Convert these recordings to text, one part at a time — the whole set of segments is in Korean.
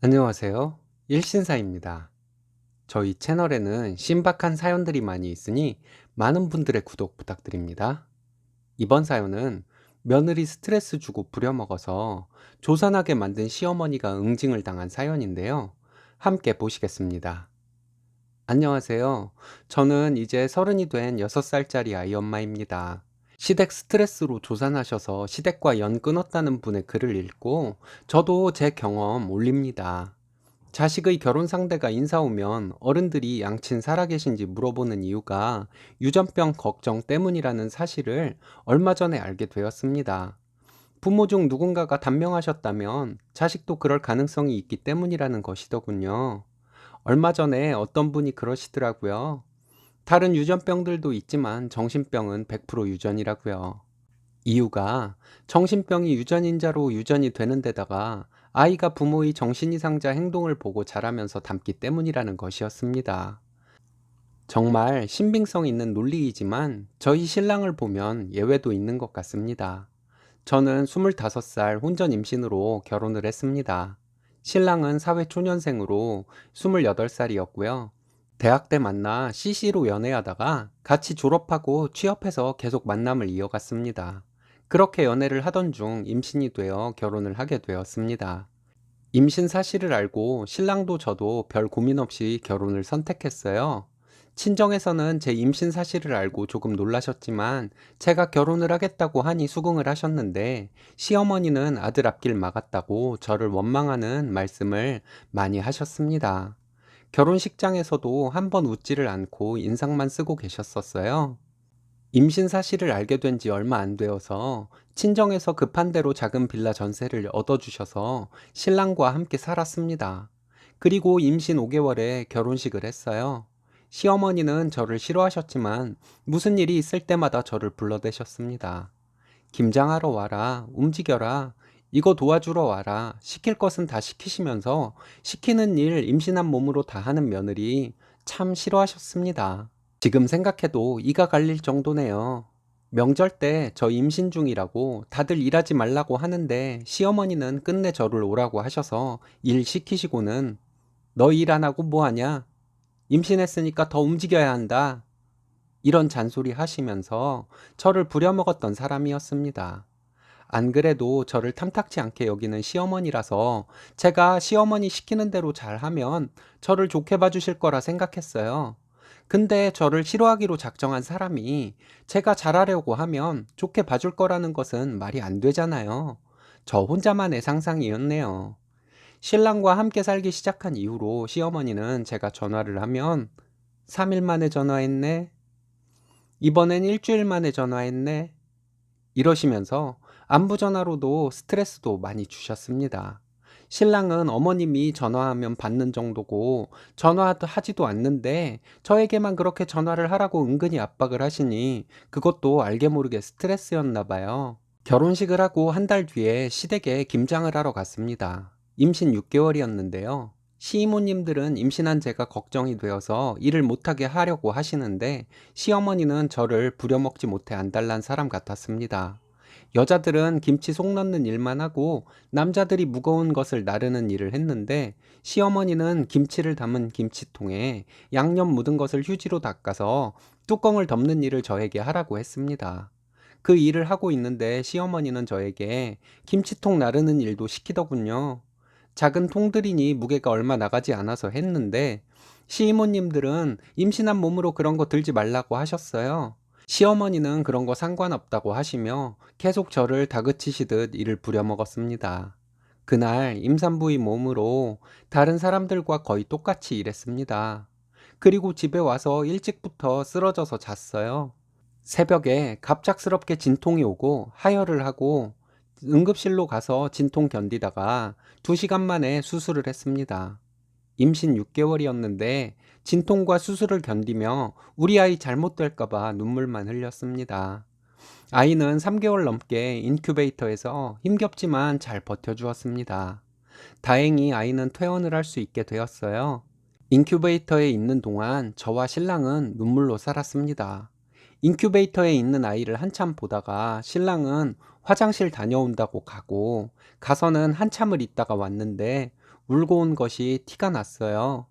안녕하세요. 일신사입니다. 저희 채널에는 신박한 사연들이 많이 있으니 많은 분들의 구독 부탁드립니다. 이번 사연은 며느리 스트레스 주고 부려먹어서 조산하게 만든 시어머니가 응징을 당한 사연인데요. 함께 보시겠습니다. 안녕하세요. 저는 이제 서른이 된 6살짜리 아이 엄마입니다. 시댁 스트레스로 조산하셔서 시댁과 연 끊었다는 분의 글을 읽고 저도 제 경험 올립니다. 자식의 결혼 상대가 인사 오면 어른들이 양친 살아계신지 물어보는 이유가 유전병 걱정 때문이라는 사실을 얼마 전에 알게 되었습니다. 부모 중 누군가가 단명하셨다면 자식도 그럴 가능성이 있기 때문이라는 것이더군요. 얼마 전에 어떤 분이 그러시더라고요. 다른 유전병들도 있지만 정신병은 100% 유전이라고요. 이유가 정신병이 유전인자로 유전이 되는 데다가 아이가 부모의 정신이상자 행동을 보고 자라면서 닮기 때문이라는 것이었습니다. 정말 신빙성 있는 논리이지만 저희 신랑을 보면 예외도 있는 것 같습니다. 저는 25살 혼전 임신으로 결혼을 했습니다. 신랑은 사회 초년생으로 28살이었고요. 대학 때 만나 CC로 연애하다가 같이 졸업하고 취업해서 계속 만남을 이어갔습니다. 그렇게 연애를 하던 중 임신이 되어 결혼을 하게 되었습니다. 임신 사실을 알고 신랑도 저도 별 고민 없이 결혼을 선택했어요. 친정에서는 제 임신 사실을 알고 조금 놀라셨지만 제가 결혼을 하겠다고 하니 수긍을 하셨는데 시어머니는 아들 앞길 막았다고 저를 원망하는 말씀을 많이 하셨습니다. 결혼식장에서도 한 번 웃지를 않고 인상만 쓰고 계셨었어요. 임신 사실을 알게 된 지 얼마 안 되어서 친정에서 급한 대로 작은 빌라 전세를 얻어주셔서 신랑과 함께 살았습니다. 그리고 임신 5개월에 결혼식을 했어요. 시어머니는 저를 싫어하셨지만 무슨 일이 있을 때마다 저를 불러대셨습니다. 김장하러 와라, 움직여라, 이거 도와주러 와라, 시킬 것은 다 시키시면서 시키는 일 임신한 몸으로 다 하는 며느리 참 싫어하셨습니다. 지금 생각해도 이가 갈릴 정도네요. 명절 때 저 임신 중이라고 다들 일하지 말라고 하는데 시어머니는 끝내 저를 오라고 하셔서 일 시키시고는 너 일 안 하고 뭐 하냐? 임신했으니까 더 움직여야 한다. 이런 잔소리 하시면서 저를 부려먹었던 사람이었습니다. 안 그래도 저를 탐탁지 않게 여기는 시어머니라서 제가 시어머니 시키는 대로 잘하면 저를 좋게 봐주실 거라 생각했어요. 근데 저를 싫어하기로 작정한 사람이 제가 잘하려고 하면 좋게 봐줄 거라는 것은 말이 안 되잖아요. 저 혼자만의 상상이었네요. 신랑과 함께 살기 시작한 이후로 시어머니는 제가 전화를 하면 3일 만에 전화했네? 이번엔 일주일 만에 전화했네? 이러시면서 안부 전화로도 스트레스도 많이 주셨습니다. 신랑은 어머님이 전화하면 받는 정도고 전화하지도 않는데 저에게만 그렇게 전화를 하라고 은근히 압박을 하시니 그것도 알게 모르게 스트레스였나 봐요. 결혼식을 하고 한 달 뒤에 시댁에 김장을 하러 갔습니다. 임신 6개월이었는데요. 시이모님들은 임신한 제가 걱정이 되어서 일을 못하게 하려고 하시는데 시어머니는 저를 부려먹지 못해 안달난 사람 같았습니다. 여자들은 김치 속 넣는 일만 하고 남자들이 무거운 것을 나르는 일을 했는데 시어머니는 김치를 담은 김치통에 양념 묻은 것을 휴지로 닦아서 뚜껑을 덮는 일을 저에게 하라고 했습니다. 그 일을 하고 있는데 시어머니는 저에게 김치통 나르는 일도 시키더군요. 작은 통들이니 무게가 얼마 나가지 않아서 했는데 시이모님들은 임신한 몸으로 그런 거 들지 말라고 하셨어요. 시어머니는 그런 거 상관없다고 하시며 계속 저를 다그치시듯 일을 부려먹었습니다. 그날 임산부의 몸으로 다른 사람들과 거의 똑같이 일했습니다. 그리고 집에 와서 일찍부터 쓰러져서 잤어요. 새벽에 갑작스럽게 진통이 오고 하혈을 하고 응급실로 가서 진통 견디다가 2시간 만에 수술을 했습니다. 임신 6개월이었는데 진통과 수술을 견디며 우리 아이 잘못될까봐 눈물만 흘렸습니다. 아이는 3개월 넘게 인큐베이터에서 힘겹지만 잘 버텨주었습니다. 다행히 아이는 퇴원을 할 수 있게 되었어요. 인큐베이터에 있는 동안 저와 신랑은 눈물로 살았습니다. 인큐베이터에 있는 아이를 한참 보다가 신랑은 화장실 다녀온다고 가고 가서는 한참을 있다가 왔는데 울고 온 것이 티가 났어요.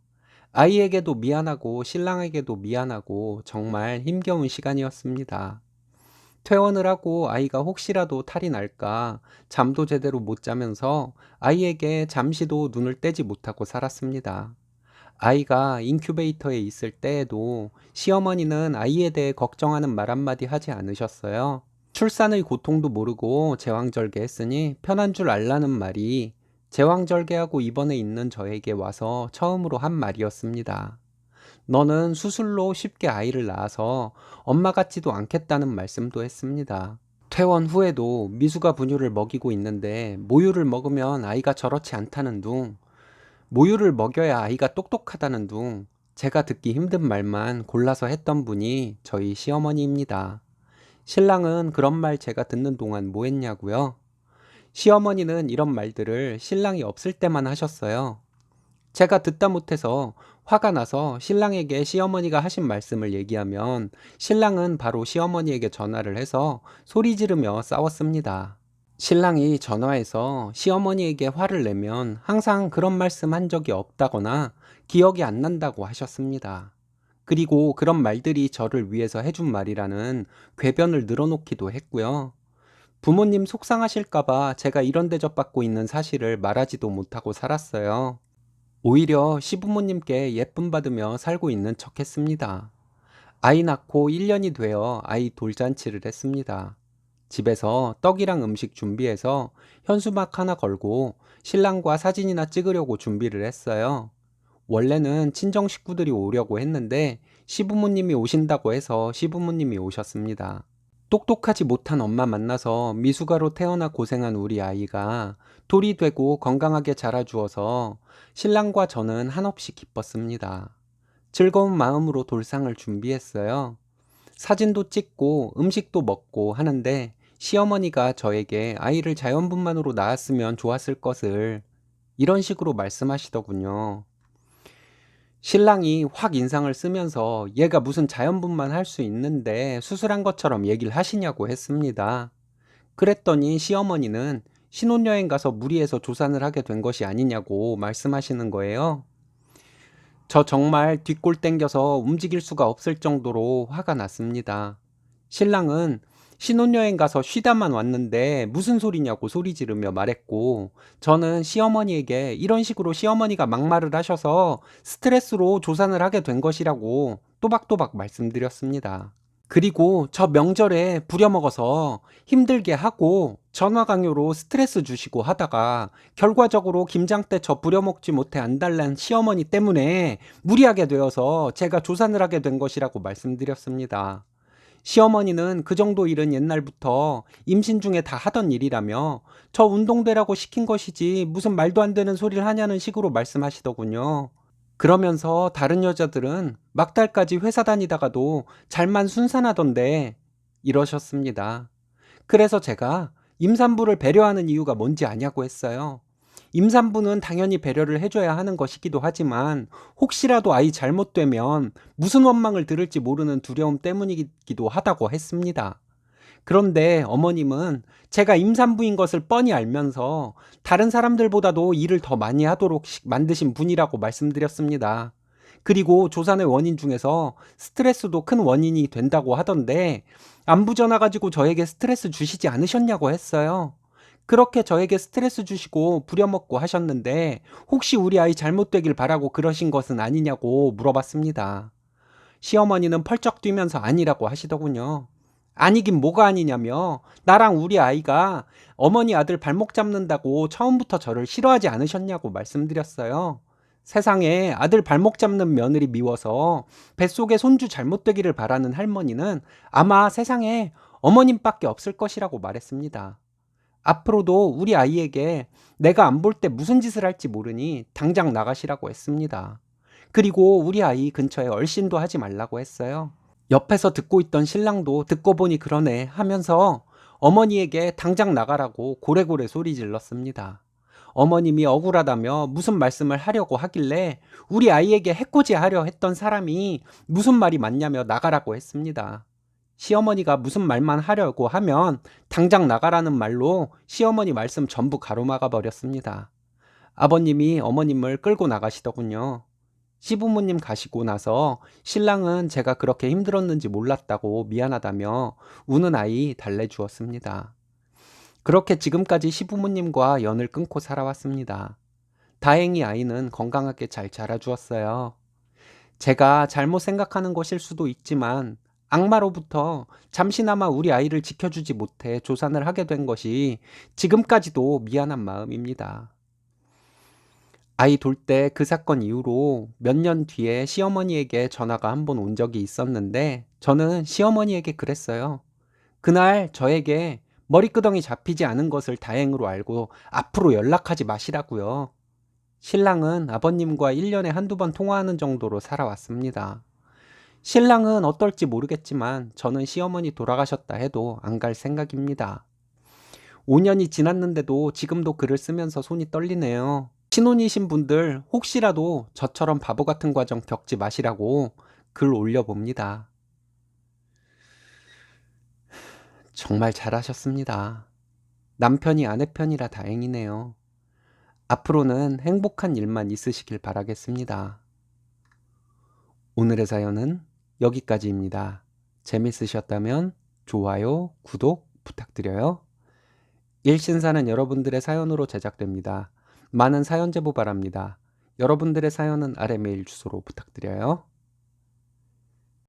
아이에게도 미안하고 신랑에게도 미안하고 정말 힘겨운 시간이었습니다. 퇴원을 하고 아이가 혹시라도 탈이 날까 잠도 제대로 못 자면서 아이에게 잠시도 눈을 떼지 못하고 살았습니다. 아이가 인큐베이터에 있을 때에도 시어머니는 아이에 대해 걱정하는 말 한마디 하지 않으셨어요. 출산의 고통도 모르고 제왕절개했으니 편한 줄 알라는 말이 제왕절개하고 입원해 있는 저에게 와서 처음으로 한 말이었습니다. 너는 수술로 쉽게 아이를 낳아서 엄마 같지도 않겠다는 말씀도 했습니다. 퇴원 후에도 미숙아 분유를 먹이고 있는데 모유를 먹으면 아이가 저렇지 않다는 둥, 모유를 먹여야 아이가 똑똑하다는 둥, 제가 듣기 힘든 말만 골라서 했던 분이 저희 시어머니입니다. 신랑은 그런 말 제가 듣는 동안 뭐 했냐고요? 시어머니는 이런 말들을 신랑이 없을 때만 하셨어요. 제가 듣다 못해서 화가 나서 신랑에게 시어머니가 하신 말씀을 얘기하면 신랑은 바로 시어머니에게 전화를 해서 소리 지르며 싸웠습니다. 신랑이 전화해서 시어머니에게 화를 내면 항상 그런 말씀 한 적이 없다거나 기억이 안 난다고 하셨습니다. 그리고 그런 말들이 저를 위해서 해준 말이라는 궤변을 늘어놓기도 했고요. 부모님 속상하실까봐 제가 이런 대접받고 있는 사실을 말하지도 못하고 살았어요. 오히려 시부모님께 예쁨 받으며 살고 있는 척 했습니다. 아이 낳고 1년이 되어 아이 돌잔치를 했습니다. 집에서 떡이랑 음식 준비해서 현수막 하나 걸고 신랑과 사진이나 찍으려고 준비를 했어요. 원래는 친정 식구들이 오려고 했는데 시부모님이 오신다고 해서 시부모님이 오셨습니다. 똑똑하지 못한 엄마 만나서 미숙아로 태어나 고생한 우리 아이가 돌이 되고 건강하게 자라주어서 신랑과 저는 한없이 기뻤습니다. 즐거운 마음으로 돌상을 준비했어요. 사진도 찍고 음식도 먹고 하는데 시어머니가 저에게 아이를 자연분만으로 낳았으면 좋았을 것을 이런 식으로 말씀하시더군요. 신랑이 확 인상을 쓰면서 얘가 무슨 자연분만 할 수 있는데 수술한 것처럼 얘기를 하시냐고 했습니다. 그랬더니 시어머니는 신혼여행 가서 무리해서 조산을 하게 된 것이 아니냐고 말씀하시는 거예요. 저 정말 뒷골 땡겨서 움직일 수가 없을 정도로 화가 났습니다. 신랑은 신혼여행 가서 쉬다만 왔는데 무슨 소리냐고 소리 지르며 말했고, 저는 시어머니에게 이런 식으로 시어머니가 막말을 하셔서 스트레스로 조산을 하게 된 것이라고 또박또박 말씀드렸습니다. 그리고 저 명절에 부려먹어서 힘들게 하고 전화 강요로 스트레스 주시고 하다가 결과적으로 김장 때 저 부려먹지 못해 안달난 시어머니 때문에 무리하게 되어서 제가 조산을 하게 된 것이라고 말씀드렸습니다. 시어머니는 그 정도 일은 옛날부터 임신 중에 다 하던 일이라며 저 운동되라고 시킨 것이지 무슨 말도 안 되는 소리를 하냐는 식으로 말씀하시더군요. 그러면서 다른 여자들은 막달까지 회사 다니다가도 잘만 순산하던데 이러셨습니다. 그래서 제가 임산부를 배려하는 이유가 뭔지 아냐고 했어요. 임산부는 당연히 배려를 해줘야 하는 것이기도 하지만 혹시라도 아이 잘못되면 무슨 원망을 들을지 모르는 두려움 때문이기도 하다고 했습니다. 그런데 어머님은 제가 임산부인 것을 뻔히 알면서 다른 사람들보다도 일을 더 많이 하도록 만드신 분이라고 말씀드렸습니다. 그리고 조산의 원인 중에서 스트레스도 큰 원인이 된다고 하던데 안부 전화 가지고 저에게 스트레스 주시지 않으셨냐고 했어요. 그렇게 저에게 스트레스 주시고 부려먹고 하셨는데 혹시 우리 아이 잘못되길 바라고 그러신 것은 아니냐고 물어봤습니다. 시어머니는 펄쩍 뛰면서 아니라고 하시더군요. 아니긴 뭐가 아니냐며 나랑 우리 아이가 어머니 아들 발목 잡는다고 처음부터 저를 싫어하지 않으셨냐고 말씀드렸어요. 세상에 아들 발목 잡는 며느리 미워서 뱃속에 손주 잘못되기를 바라는 할머니는 아마 세상에 어머님밖에 없을 것이라고 말했습니다. 앞으로도 우리 아이에게 내가 안 볼 때 무슨 짓을 할지 모르니 당장 나가시라고 했습니다. 그리고 우리 아이 근처에 얼씬도 하지 말라고 했어요. 옆에서 듣고 있던 신랑도 듣고 보니 그러네 하면서 어머니에게 당장 나가라고 고래고래 소리 질렀습니다. 어머님이 억울하다며 무슨 말씀을 하려고 하길래 우리 아이에게 해코지 하려 했던 사람이 무슨 말이 맞냐며 나가라고 했습니다. 시어머니가 무슨 말만 하려고 하면 당장 나가라는 말로 시어머니 말씀 전부 가로막아 버렸습니다. 아버님이 어머님을 끌고 나가시더군요. 시부모님 가시고 나서 신랑은 제가 그렇게 힘들었는지 몰랐다고 미안하다며 우는 아이 달래주었습니다. 그렇게 지금까지 시부모님과 연을 끊고 살아왔습니다. 다행히 아이는 건강하게 잘 자라주었어요. 제가 잘못 생각하는 것일 수도 있지만 악마로부터 잠시나마 우리 아이를 지켜주지 못해 조산을 하게 된 것이 지금까지도 미안한 마음입니다. 아이 돌 때 그 사건 이후로 몇 년 뒤에 시어머니에게 전화가 한 번 온 적이 있었는데 저는 시어머니에게 그랬어요. 그날 저에게 머리끄덩이 잡히지 않은 것을 다행으로 알고 앞으로 연락하지 마시라고요. 신랑은 아버님과 1년에 한두 번 통화하는 정도로 살아왔습니다. 신랑은 어떨지 모르겠지만 저는 시어머니 돌아가셨다 해도 안 갈 생각입니다. 5년이 지났는데도 지금도 글을 쓰면서 손이 떨리네요. 신혼이신 분들 혹시라도 저처럼 바보 같은 과정 겪지 마시라고 글 올려봅니다. 정말 잘하셨습니다. 남편이 아내 편이라 다행이네요. 앞으로는 행복한 일만 있으시길 바라겠습니다. 오늘의 사연은 여기까지입니다. 재밌으셨다면 좋아요, 구독 부탁드려요. 일신사는 여러분들의 사연으로 제작됩니다. 많은 사연 제보 바랍니다. 여러분들의 사연은 아래 메일 주소로 부탁드려요.